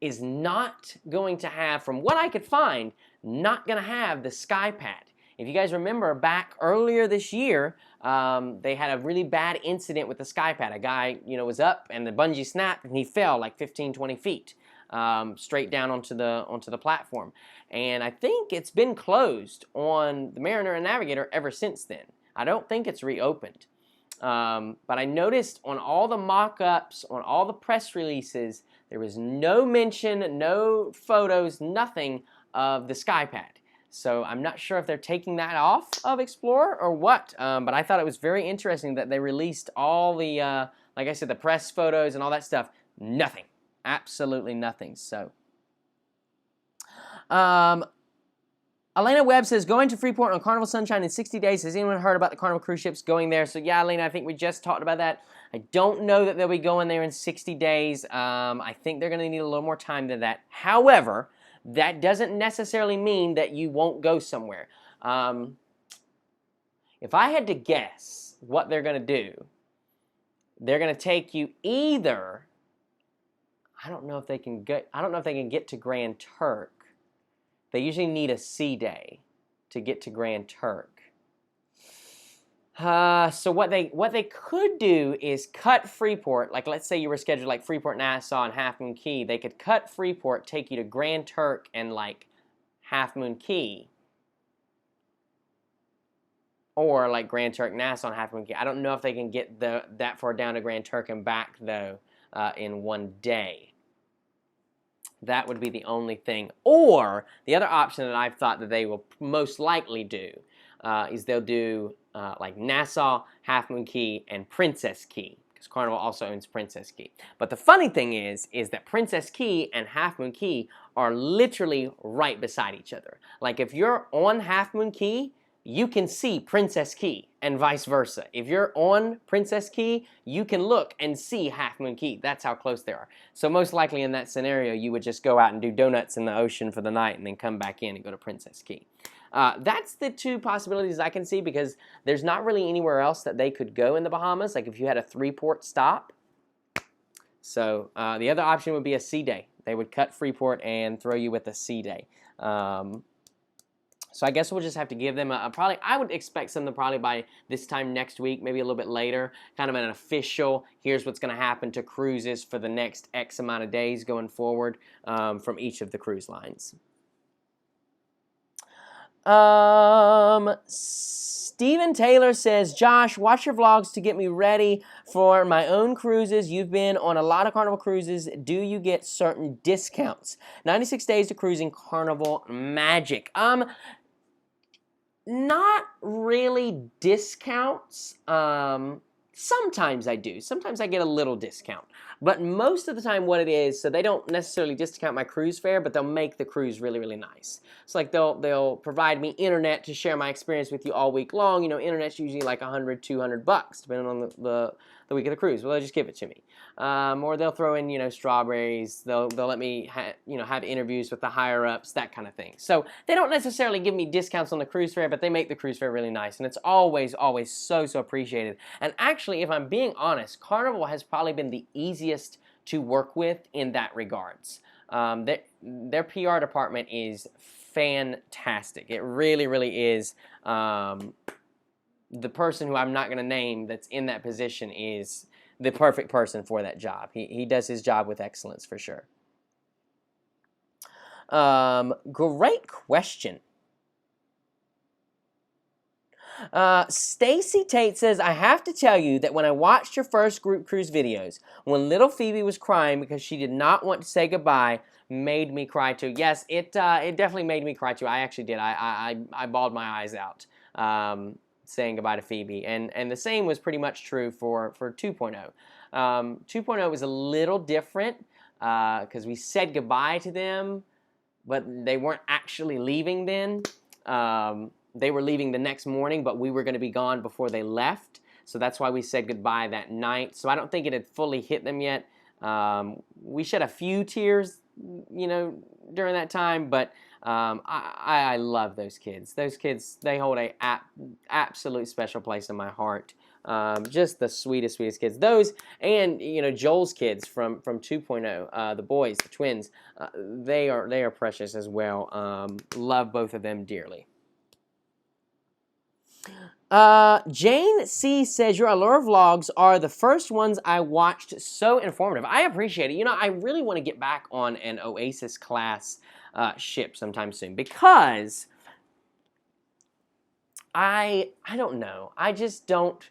is not going to have, from what I could find, not going to have the SkyPad. If you guys remember back earlier this year, they had a really bad incident with the SkyPad. A guy, was up and the bungee snapped and he fell like 15, 20 feet straight down onto the platform. And I think it's been closed on the Mariner and Navigator ever since then. I don't think it's reopened. But I noticed on all the mock-ups, on all the press releases, there was no mention, no photos, nothing of the SkyPad. So I'm not sure if they're taking that off of Explorer or what, but I thought it was very interesting that they released all the, like I said, the press photos and all that stuff. Nothing. Absolutely nothing. So, Elena Webb says, going to Freeport on Carnival Sunshine in 60 days. Has anyone heard about the Carnival cruise ships going there? So yeah, Elena, I think we just talked about that. I don't know that they'll be going there in 60 days. I think they're going to need a little more time than that. However, that doesn't necessarily mean that you won't go somewhere. If I had to guess what they're going to do, they're going to take you either, I don't know if they can get to Grand Turk. They usually need a sea day to get to Grand Turk. So what they could do is cut Freeport. Like, let's say you were scheduled like Freeport, Nassau, and Half Moon Cay. They could cut Freeport, take you to Grand Turk and like Half Moon Cay, or like Grand Turk, Nassau, and Half Moon Cay. I don't know if they can get that far down to Grand Turk and back though in one day. That would be the only thing. Or the other option that I've thought that they will most likely do is they'll do like Nassau, Half Moon Cay, and Princess Cay, because Carnival also owns Princess Cay. But the funny thing is that Princess Cay and Half Moon Cay are literally right beside each other. Like if you're on Half Moon Cay, you can see Princess Cay, and vice versa. If you're on Princess Cay, you can look and see Half Moon Cay. That's how close they are. So most likely in that scenario, you would just go out and do donuts in the ocean for the night and then come back in and go to Princess Cay. That's the two possibilities I can see, because there's not really anywhere else that they could go in the Bahamas, like if you had a 3-port stop. So the other option would be a sea day. They would cut Freeport and throw you with a sea day. So I guess we'll just have to give them probably, I would expect something probably by this time next week, maybe a little bit later, kind of an official, here's what's going to happen to cruises for the next X amount of days going forward from each of the cruise lines. Stephen Taylor says, Josh, watch your vlogs to get me ready for my own cruises. You've been on a lot of Carnival cruises. Do you get certain discounts? 96 days to cruising Carnival magic. Not really discounts. Sometimes I do. Sometimes I get a little discount. But most of the time what it is, so they don't necessarily discount my cruise fare, but they'll make the cruise really, really nice. It's like they'll provide me internet to share my experience with you all week long. You know, internet's usually like $100, $200, depending on the week of the cruise. Well, they'll just give it to me. Or they'll throw in, strawberries. They'll let me have interviews with the higher ups, that kind of thing. So they don't necessarily give me discounts on the cruise fare, but they make the cruise fare really nice, and it's always, always so appreciated. And actually, if I'm being honest, Carnival has probably been the easiest to work with in that regards. Their PR department is fantastic. It really, really is. The person who I'm not going to name that's in that position is the perfect person for that job. He does his job with excellence for sure. Great question. Stacy Tate says, I have to tell you that when I watched your first group cruise videos, when little Phoebe was crying because she did not want to say goodbye, made me cry too. Yes, it definitely made me cry too. I actually did. I bawled my eyes out saying goodbye to Phoebe. And the same was pretty much true for 2.0. 2.0 was a little different because we said goodbye to them but they weren't actually leaving then. They were leaving the next morning, but we were going to be gone before they left. So that's why we said goodbye that night. So I don't think it had fully hit them yet. We shed a few tears, you know, during that time, but I love those kids. Those kids, they hold a absolute special place in my heart. Just the sweetest kids. Those, and you know, Joel's kids from 2.0, the boys, the twins, they are precious as well. Love both of them dearly. Jane C says, your Allure vlogs are the first ones I watched. So informative. I appreciate it. You know, I really want to get back on an Oasis class ship sometime soon, because I don't know. I just don't.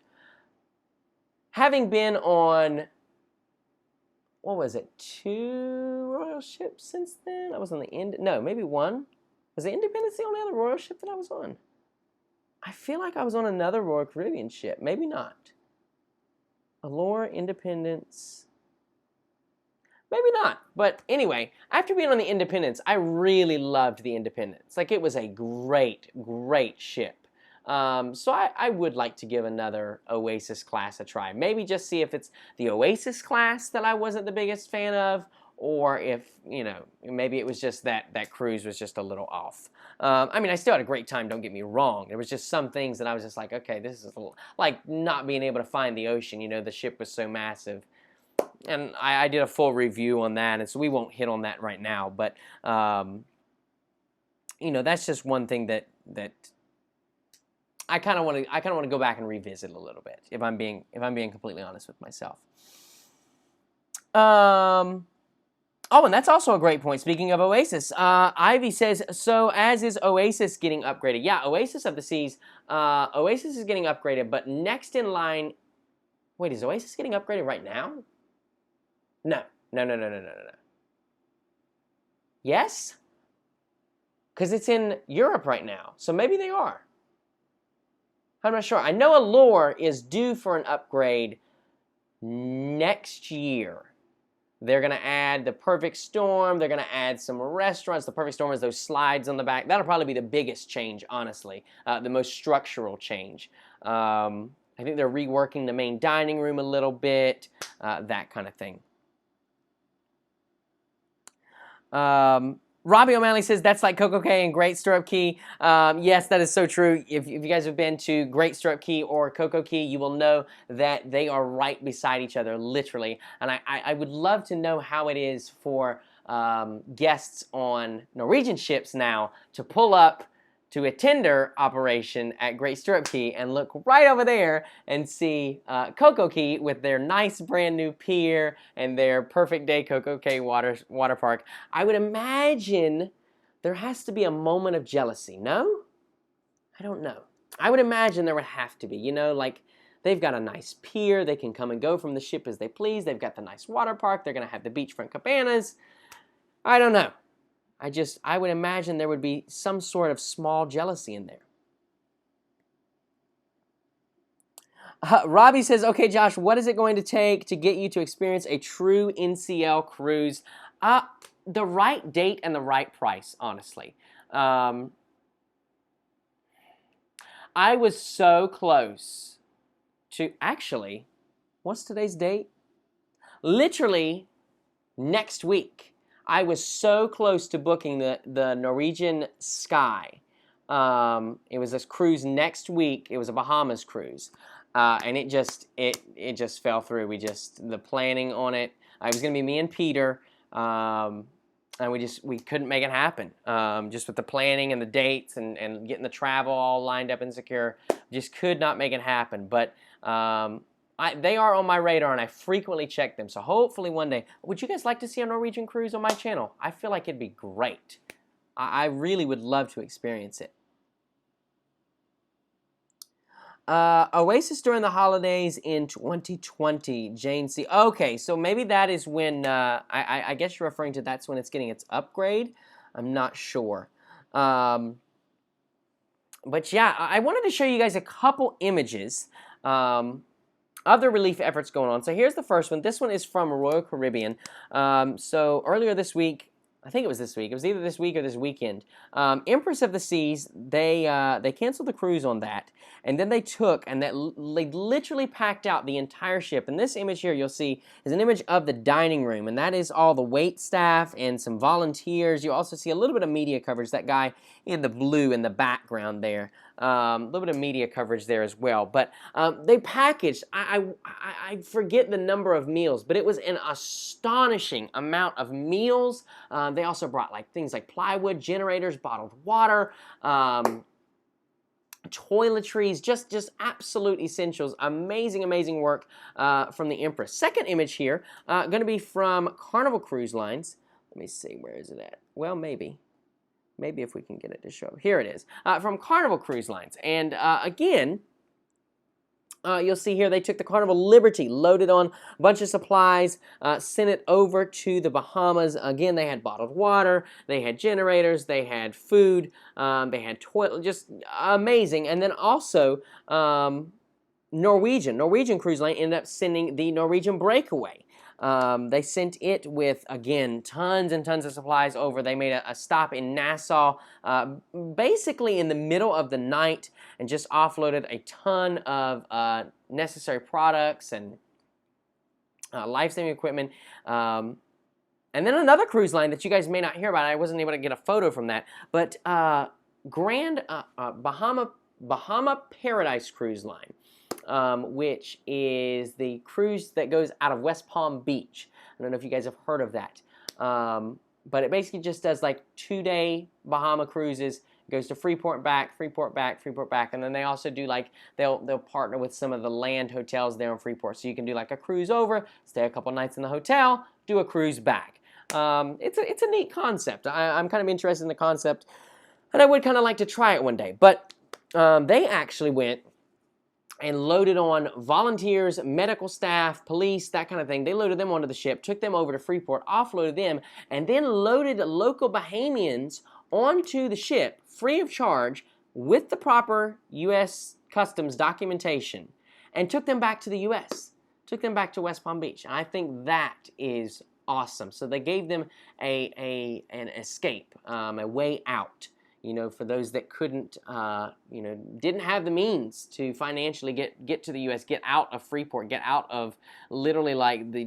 Having been on, what was it, 2 royal ships since then? I was on the no, maybe 1. Was the Independence the only other royal ship that I was on? I feel like I was on another Royal Caribbean ship. Maybe not. Allure, Independence. Maybe not. But anyway, after being on the Independence, I really loved the Independence. Like, it was a great, great ship. So I would like to give another Oasis class a try. Maybe just see if it's the Oasis class that I wasn't the biggest fan of, or if, you know, maybe it was just that cruise was just a little off. I mean, I still had a great time, don't get me wrong. There was just some things that I was just like, okay, this is a little, like not being able to find the ocean. You know, the ship was so massive. And I did a full review on that, and so we won't hit on that right now. But, you know, that's just one thing that I kind of want to go back and revisit a little bit, if I'm being completely honest with myself. Oh, and that's also a great point. Speaking of Oasis, Ivy says, so as is Oasis getting upgraded. Yeah, Oasis of the Seas, Oasis is getting upgraded, but next in line, wait, is Oasis getting upgraded right now? No. Yes? Because it's in Europe right now, so maybe they are. I'm not sure. I know Allure is due for an upgrade next year. They're going to add the Perfect Storm. They're going to add some restaurants. The Perfect Storm is those slides on the back. That'll probably be the biggest change, honestly, the most structural change. I think they're reworking the main dining room a little bit, that kind of thing. Robbie O'Malley says, that's like Coco Cay and Great Stirrup Cay. Yes, that is so true. If you guys have been to Great Stirrup Cay or Coco Cay, you will know that they are right beside each other, literally. And I would love to know how it is for guests on Norwegian ships now to pull up to a tender operation at Great Stirrup Cay and look right over there and see Coco Cay with their nice brand new pier and their perfect day Coco Cay water park. I would imagine there has to be a moment of jealousy, no? I don't know. I would imagine there would have to be, you know, like they've got a nice pier, they can come and go from the ship as they please, they've got the nice water park, they're gonna have the beachfront cabanas. I don't know. I would imagine there would be some sort of small jealousy in there. Robbie says, okay, Josh, what is it going to take to get you to experience a true NCL cruise? The right date and the right price, honestly. I was so close to, actually, what's today's date? Literally next week. I was so close to booking the Norwegian Sky. It was this cruise next week. It was a Bahamas cruise, and it just fell through. The planning on it. It was gonna be me and Peter, and we couldn't make it happen. Just with the planning and the dates and getting the travel all lined up and secure, just could not make it happen. But they are on my radar, and I frequently check them. So hopefully one day, would you guys like to see a Norwegian cruise on my channel? I feel like it'd be great. I really would love to experience it. Oasis during the holidays in 2020, Jane C. Okay, so maybe that is when, I guess you're referring to that's when it's getting its upgrade. I'm not sure. But yeah, I wanted to show you guys a couple images. Other relief efforts going on. So here's the first one. This one is from Royal Caribbean. So earlier this week, I think it was this week. It was either this week or this weekend. Empress of the Seas, they canceled the cruise on that, and then they took and they literally packed out the entire ship. And this image here you'll see is an image of the dining room, and that is all the wait staff and some volunteers. You also see a little bit of media coverage. That guy in the blue in the background there. A little bit of media coverage there as well. But they packaged, I forget the number of meals, but it was an astonishing amount of meals. They also brought like things like plywood, generators, bottled water, toiletries, just absolute essentials. Amazing, amazing work from the Empress. Second image here, going to be from Carnival Cruise Lines. Let me see, where is it at? Well, maybe if we can get it to show. Here it is, from Carnival Cruise Lines. And again, you'll see here they took the Carnival Liberty, loaded on a bunch of supplies, sent it over to the Bahamas. Again, they had bottled water, they had generators, they had food, they had toilet, just amazing. And then also, Norwegian Cruise Line ended up sending the Norwegian Breakaway. They sent it with, again, tons and tons of supplies over. They made a stop in Nassau, basically in the middle of the night, and just offloaded a ton of necessary products and life-saving equipment. And then another cruise line that you guys may not hear about, I wasn't able to get a photo from that, but Bahama Paradise Cruise Line. Which is the cruise that goes out of West Palm Beach. I don't know if you guys have heard of that. But it basically just does like 2-day Bahama cruises. Goes to Freeport back, Freeport back, Freeport back. And then they also do like, they'll partner with some of the land hotels there in Freeport. So you can do like a cruise over, stay a couple nights in the hotel, do a cruise back. It's a neat concept. I'm kind of interested in the concept, and I would kind of like to try it one day. But they actually went and loaded on volunteers, medical staff, police, that kind of thing. They loaded them onto the ship, took them over to Freeport, offloaded them, and then loaded local Bahamians onto the ship free of charge with the proper U.S. Customs documentation, and took them back to the U.S., took them back to West Palm Beach. And I think that is awesome. So they gave them an escape, a way out. You know, for those that couldn't, you know, didn't have the means to financially get to the U.S., get out of Freeport, get out of literally like the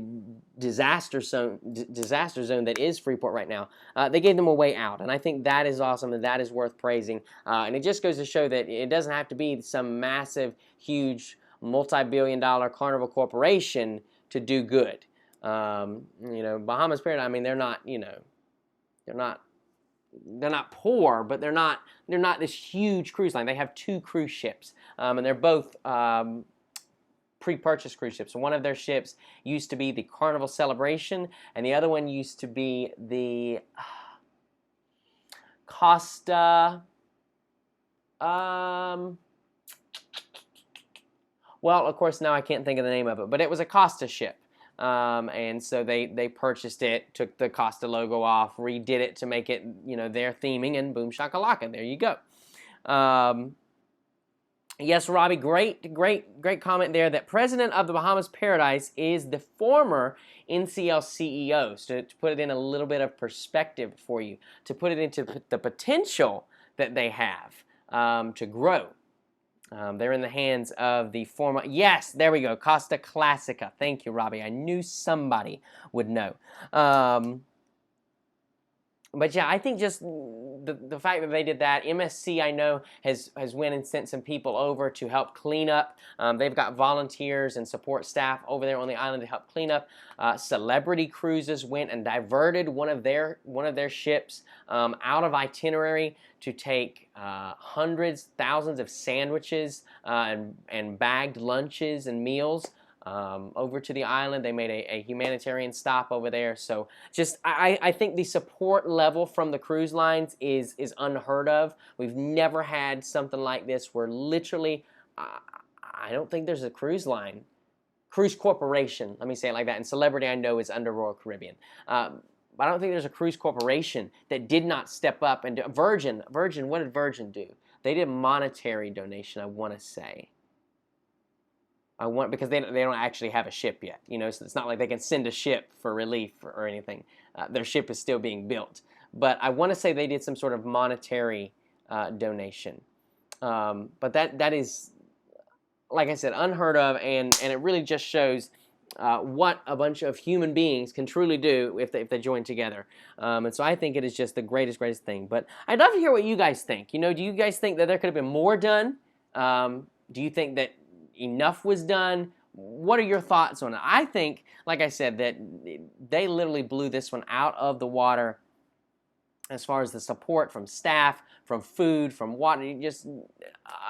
disaster zone that is Freeport right now. They gave them a way out, and I think that is awesome, and that is worth praising. And it just goes to show that it doesn't have to be some massive, huge, multi-billion-dollar Carnival corporation to do good. You know, Bahamas Paradise, I mean, they're not, you know, they're not poor, but they're not this huge cruise line. They have 2 cruise ships, and they're both pre-purchased cruise ships. So one of their ships used to be the Carnival Celebration, and the other one used to be the Costa. Well, of course, now I can't think of the name of it, but it was a Costa ship. And so they purchased it, took the Costa logo off, redid it to make it, you know, their theming, and boom shakalaka, there you go. Yes, Robbie, great comment there, that president of the Bahamas Paradise is the former NCL CEO. So to put it in a little bit of perspective for you, to put it into the potential that they have to grow. They're in the hands of the former, yes, there we go, Costa Classica. Thank you, Robbie. I knew somebody would know. But yeah, I think just the fact that they did that, MSC I know has went and sent some people over to help clean up. They've got volunteers and support staff over there on the island to help clean up. Celebrity Cruises went and diverted one of their ships out of itinerary to take hundreds, thousands of sandwiches and bagged lunches and meals over to the island. They made a humanitarian stop over there. So just, I think the support level from the cruise lines is unheard of. We've never had something like this where literally, I don't think there's a cruise corporation, let me say it like that, and Celebrity I know is under Royal Caribbean. But I don't think there's a cruise corporation that did not step up and do. Virgin, what did Virgin do? They did monetary donation, I want to say. because they don't actually have a ship yet, you know, so it's not like they can send a ship for relief or anything. Their ship is still being built. But I want to say they did some sort of monetary donation. But that is, like I said, unheard of, and it really just shows what a bunch of human beings can truly do if they join together. And so I think it is just the greatest thing. But I'd love to hear what you guys think. You know, do you guys think that there could have been more done? Do you think that enough was done? What are your thoughts on it? I think, like I said, that they literally blew this one out of the water as far as the support from staff, from food, from water. Just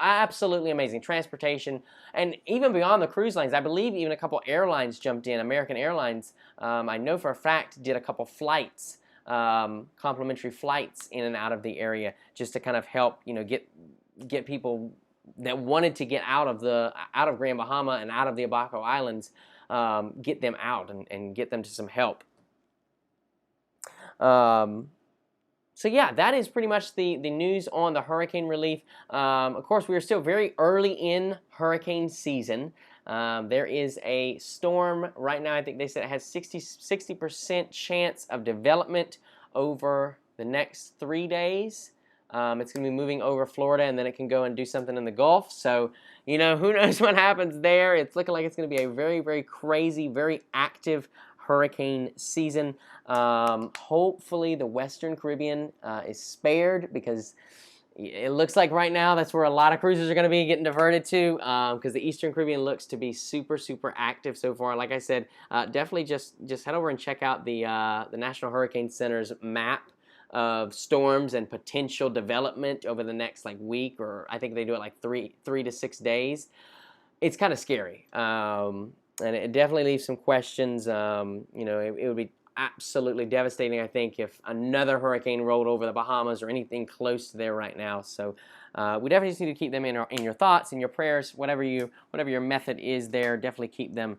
absolutely amazing. Transportation, and even beyond the cruise lines, I believe even a couple airlines jumped in. American Airlines, I know for a fact, did a couple flights, complimentary flights in and out of the area, just to kind of help, you know, get people that wanted to get out of Grand Bahama and out of the Abaco Islands, get them out and get them to some help. So yeah, that is pretty much the news on the hurricane relief. Of course, we are still very early in hurricane season. There is a storm right now. I think they said it has 60% chance of development over the next 3 days. It's going to be moving over Florida, and then it can go and do something in the Gulf. So, you know, who knows what happens there. It's looking like it's going to be a very crazy, very active hurricane season. Hopefully the Western Caribbean is spared, because it looks like right now that's where a lot of cruisers are going to be getting diverted to, because the Eastern Caribbean looks to be super active so far. Like I said, definitely just head over and check out the National Hurricane Center's map of storms and potential development over the next week, or I think they do it like three to 6 days. It's kind of scary, and it definitely leaves some questions. You know, it would be absolutely devastating, I think, if another hurricane rolled over the Bahamas or anything close to there right now. So we definitely just need to keep them in your thoughts, in your prayers, whatever your method is there. Definitely keep them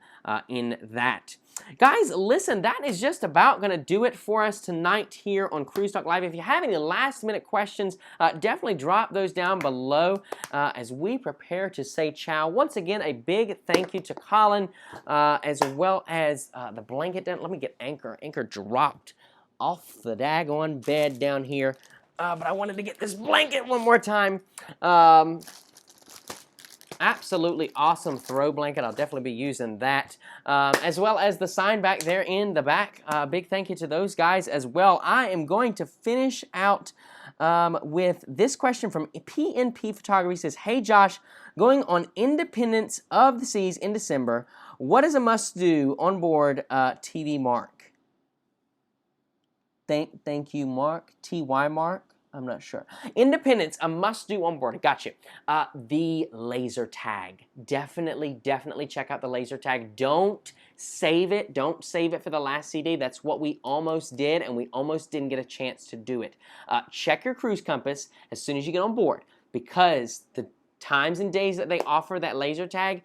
in that. Guys, listen, that is just about going to do it for us tonight here on Cruise Talk Live. If you have any last-minute questions, definitely drop those down below as we prepare to say ciao. Once again, a big thank you to Colin, as well as the blanket down. Let me get Anchor. Anchor dropped off the daggone bed down here, but I wanted to get this blanket one more time. Absolutely awesome throw blanket. I'll definitely be using that, as well as the sign back there in the back. Big thank you to those guys as well. I am going to finish out with this question from PNP Photography. Says, hey Josh, going on Independence of the Seas in December, what is a must-do on board TV Mark? Thank you, Mark. TY Mark? I'm not sure. Independence, a must-do on board. Gotcha. The laser tag. Definitely check out the laser tag. Don't save it. Don't save it for the last CD. That's what we almost did, and we almost didn't get a chance to do it. Check your cruise compass as soon as you get on board, because the times and days that they offer that laser tag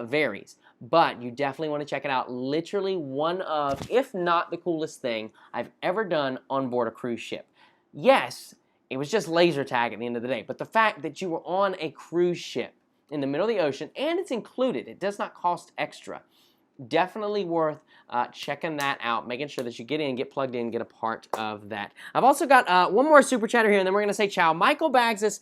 varies. But you definitely want to check it out. Literally one of, if not the coolest thing I've ever done on board a cruise ship. Yes, it was just laser tag at the end of the day, but the fact that you were on a cruise ship in the middle of the ocean, and it's included, it does not cost extra. Definitely worth checking that out, making sure that you get in, get plugged in, get a part of that. I've also got one more super chatter here, and then we're going to say ciao. Michael Bagsis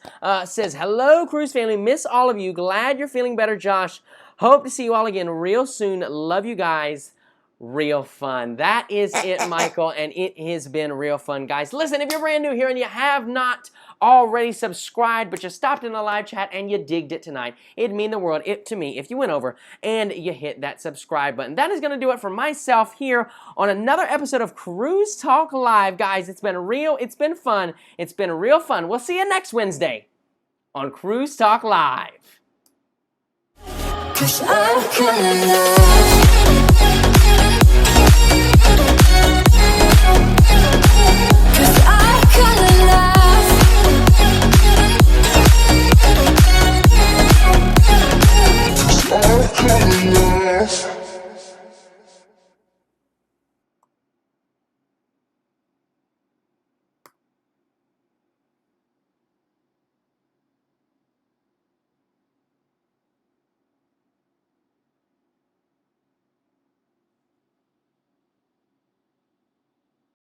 says, hello, cruise family. Miss all of you. Glad you're feeling better, Josh. Hope to see you all again real soon. Love you guys. Real fun. That is it, Michael, and it has been real fun, guys. Listen, if you're brand new here and you have not already subscribed, but you stopped in the live chat and you digged it tonight, it'd mean the world to me if you went over and you hit that subscribe button. That is going to do it for myself here on another episode of Cruise Talk Live. Guys, it's been real, it's been fun, it's been real fun. We'll see you next Wednesday on Cruise Talk Live. 'Cause I